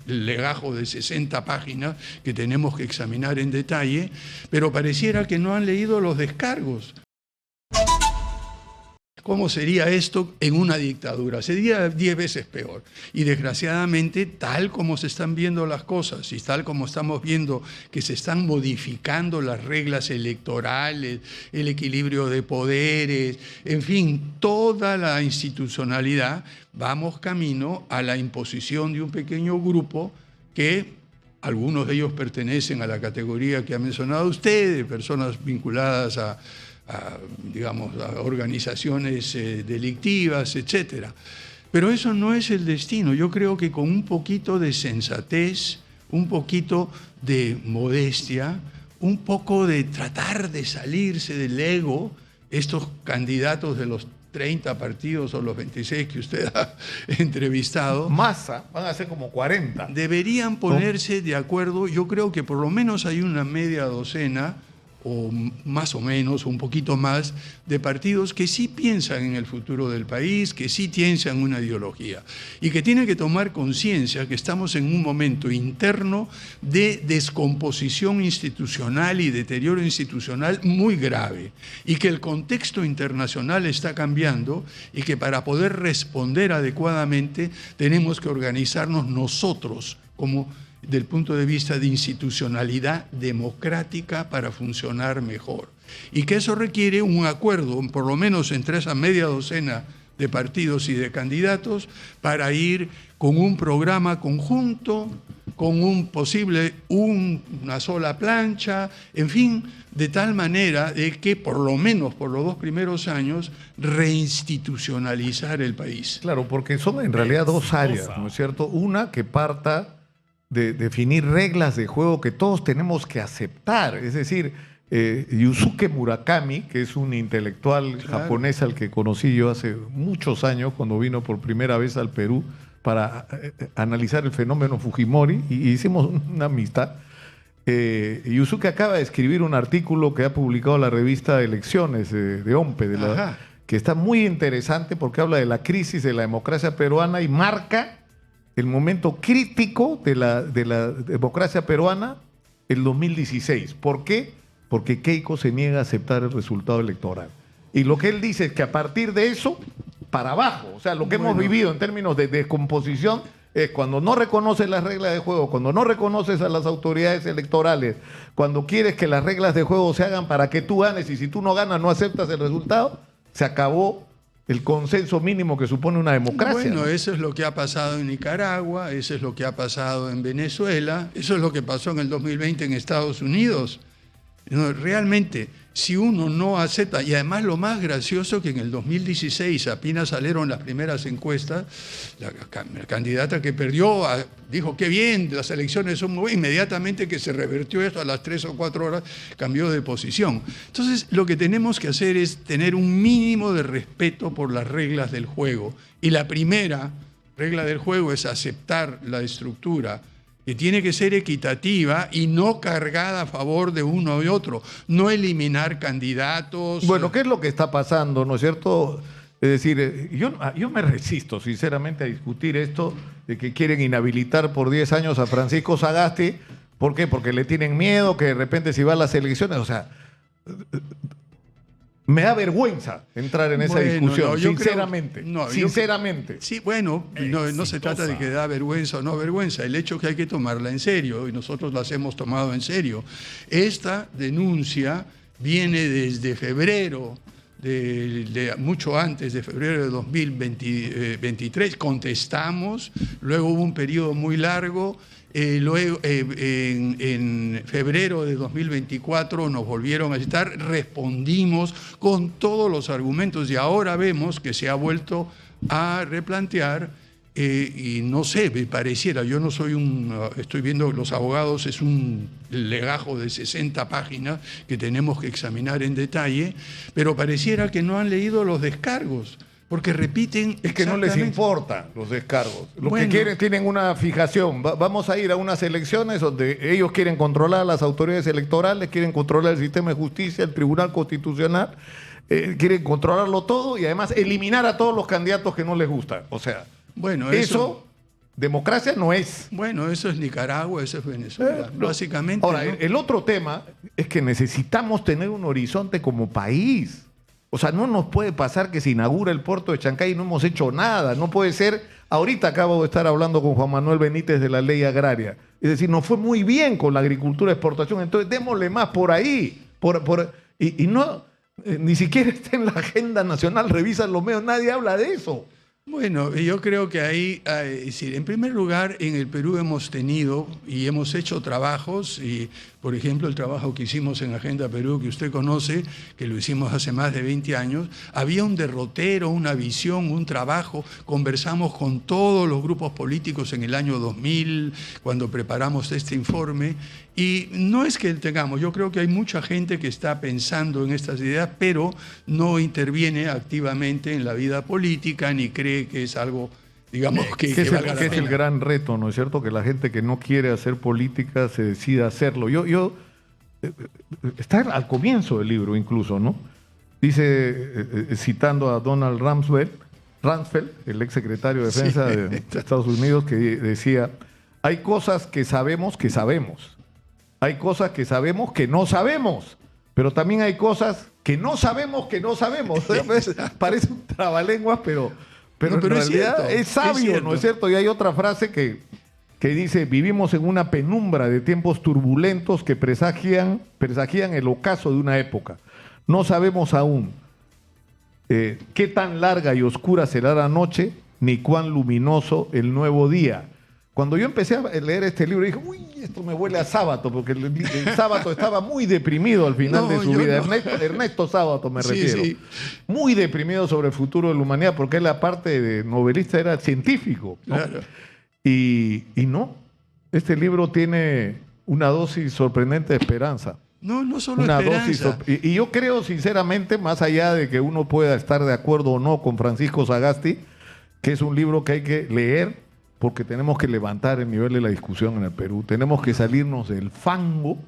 legajo de 60 páginas que tenemos que examinar en detalle, pero pareciera que no han leído los descargos. ¿Cómo sería esto en una dictadura? Sería 10 veces peor. Y desgraciadamente, tal como se están viendo las cosas y tal como estamos viendo que se están modificando las reglas electorales, el equilibrio de poderes, en fin, toda la institucionalidad, vamos camino a la imposición de un pequeño grupo que algunos de ellos pertenecen a la categoría que ha mencionado usted, de personas vinculadas digamos, a organizaciones delictivas, etc. Pero eso no es el destino. Yo creo que con un poquito de sensatez, un poquito de modestia, un poco de tratar de salirse del ego, estos candidatos de los 30 partidos o los 26 que usted ha entrevistado. Masa, van a ser como 40. Deberían ponerse de acuerdo. Yo creo que por lo menos hay una media docena, o más o menos, o un poquito más, de partidos que sí piensan en el futuro del país, que sí piensan en una ideología, y que tienen que tomar conciencia que estamos en un momento interno de descomposición institucional y deterioro institucional muy grave, y que el contexto internacional está cambiando, y que para poder responder adecuadamente tenemos que organizarnos nosotros como del punto de vista de institucionalidad democrática para funcionar mejor. Y que eso requiere un acuerdo, por lo menos entre esa media docena de partidos y de candidatos, para ir con un programa conjunto, con una sola plancha, en fin, de tal manera de que por lo menos por los 2 primeros años reinstitucionalizar el país. Claro, porque son en realidad dos áreas, ¿no es cierto? Una que parta de definir reglas de juego que todos tenemos que aceptar. Es decir, Yusuke Murakami, que es un intelectual japonés al que conocí yo hace muchos años cuando vino por primera vez al Perú para analizar el fenómeno Fujimori, y hicimos una amistad. Yusuke acaba de escribir un artículo que ha publicado la revista Elecciones de OMPE, que está muy interesante porque habla de la crisis de la democracia peruana y marca el momento crítico de la democracia peruana, el 2016. ¿Por qué? Porque Keiko se niega a aceptar el resultado electoral. Y lo que él dice es que a partir de eso, para abajo, o sea, lo que hemos vivido en términos de descomposición es cuando no reconoces las reglas de juego, cuando no reconoces a las autoridades electorales, cuando quieres que las reglas de juego se hagan para que tú ganes, y si tú no ganas no aceptas el resultado, se acabó el consenso mínimo que supone una democracia. Bueno, ¿no? Eso es lo que ha pasado en Nicaragua, eso es lo que ha pasado en Venezuela, eso es lo que pasó en el 2020 en Estados Unidos. No, realmente, si uno no acepta, y además lo más gracioso que en el 2016 apenas salieron las primeras encuestas, la candidata que perdió dijo qué bien, las elecciones son muy buenas, inmediatamente que se revertió esto a las 3 o 4 horas cambió de posición. Entonces lo que tenemos que hacer es tener un mínimo de respeto por las reglas del juego, y la primera regla del juego es aceptar la estructura, que tiene que ser equitativa y no cargada a favor de uno y otro, no eliminar candidatos. Bueno, ¿qué es lo que está pasando, no es cierto? Es decir, yo me resisto sinceramente a discutir esto de que quieren inhabilitar por 10 años a Francisco Sagasti. ¿Por qué? Porque le tienen miedo que de repente si va a las elecciones, o sea, me da vergüenza entrar en esa discusión, sinceramente. Sinceramente. Sí, bueno, no se trata de que da vergüenza o no vergüenza. El hecho es que hay que tomarla en serio, y nosotros las hemos tomado en serio. Esta denuncia viene desde febrero, mucho antes de febrero de 2023. Contestamos, luego hubo un periodo muy largo. Luego, en febrero de 2024 nos volvieron a citar, respondimos con todos los argumentos, y ahora vemos que se ha vuelto a replantear, y no sé, me pareciera, yo no soy estoy viendo los abogados, es un legajo de 60 páginas que tenemos que examinar en detalle, pero pareciera que no han leído los descargos. Porque repiten. Es que no les importan los descargos. Lo que quieren, tienen una fijación. Vamos a ir a unas elecciones donde ellos quieren controlar a las autoridades electorales, quieren controlar el sistema de justicia, el Tribunal Constitucional, quieren controlarlo todo y además eliminar a todos los candidatos que no les gustan. O sea, eso democracia no es. Bueno, eso es Nicaragua, eso es Venezuela, No. básicamente. Ahora, ¿no? el otro tema es que necesitamos tener un horizonte como país. O sea, no nos puede pasar que se inaugura el puerto de Chancay y no hemos hecho nada. No puede ser. Ahorita acabo de estar hablando con Juan Manuel Benítez de la ley agraria. Es decir, nos fue muy bien con la agricultura de exportación. Entonces, démosle más por ahí. Y no, ni siquiera está en la agenda nacional. Revisan los medios, nadie habla de eso. Bueno, yo creo que ahí, es decir, en primer lugar, en el Perú hemos tenido y hemos hecho trabajos, y por ejemplo el trabajo que hicimos en Agenda Perú, que usted conoce, que lo hicimos hace más de 20 años, había un derrotero, una visión, un trabajo, conversamos con todos los grupos políticos en el año 2000, cuando preparamos este informe, y no es que tengamos, yo creo que hay mucha gente que está pensando en estas ideas, pero no interviene activamente en la vida política, ni cree que es algo, digamos, que es valga la el pena. gran reto, ¿no es cierto? Que la gente que no quiere hacer política se decida a hacerlo. Está al comienzo del libro incluso, ¿no? Dice, citando a Donald Rumsfeld, el ex secretario de Defensa de Estados Unidos, que decía, hay cosas que sabemos, hay cosas que sabemos que no sabemos, pero también hay cosas que no sabemos que no sabemos. Parece un trabalenguas, pero en realidad es sabio, ¿no es cierto? Y hay otra frase que dice, vivimos en una penumbra de tiempos turbulentos que presagian el ocaso de una época. No sabemos aún qué tan larga y oscura será la noche, ni cuán luminoso el nuevo día. Cuando yo empecé a leer este libro, dije, uy, esto me huele a Sábato, porque el Sábato estaba muy deprimido al final de su vida. No. Ernesto Sábato me refiero. Sí. Muy deprimido sobre el futuro de la humanidad, porque él, aparte de novelista, era científico, ¿no? Claro. Y no, este libro tiene una dosis sorprendente de esperanza. No solo esperanza. Y yo creo, sinceramente, más allá de que uno pueda estar de acuerdo o no con Francisco Sagasti, que es un libro que hay que leer, porque tenemos que levantar el nivel de la discusión en el Perú, tenemos que salirnos del fango